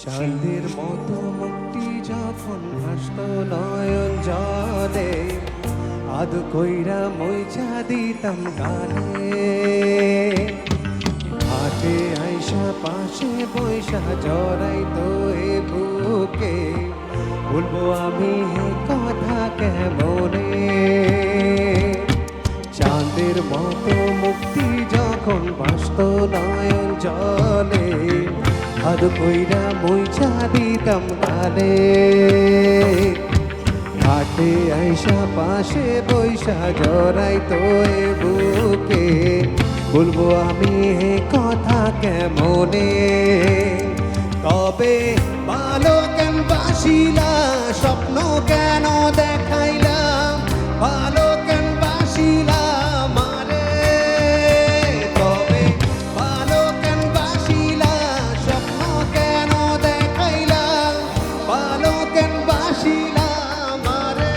চাঁদের মতো মুক্তি যখন ভাসত নয়ন জলে, আদু কইরা মইচা দিতাম গানে। হাটে আইসা পাশে বৈশা জড়াইতো এ বুকে, বলবো আমি হে কথা কেমনে। চাঁদের মতো মুক্তি যখন ভাসত নয়ন জলে, আদু কইরা মইচা দিতাম গানে। হাটে আইসা পাশে বৈশা জড়াইতো এ বুকে, বলবো আমি হে কথা কেমনে। তবে ভালো কেন বাসিলা, স্বপ্ন কেন দেখাইলা, ভালো কেন বাসিলা মারে। তবে ভালো কেন বাসিলা, স্বপ্ন কেন দেখাইলা, ভালো কেন বাসিলা মারে।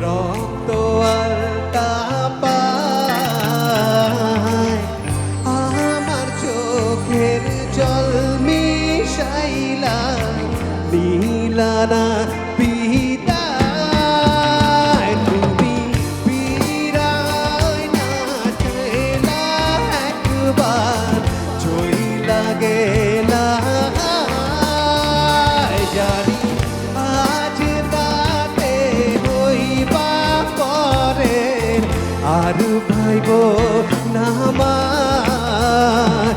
রক্ত আলতা পায় আমার চোখের জল মিশাইলা, নীলানা পিতায় তুমি পিরায় না ঠেলা, একবার চইলা গেলা। জানি আজ রাতে হইবা পরে, আর ভাইব না আমার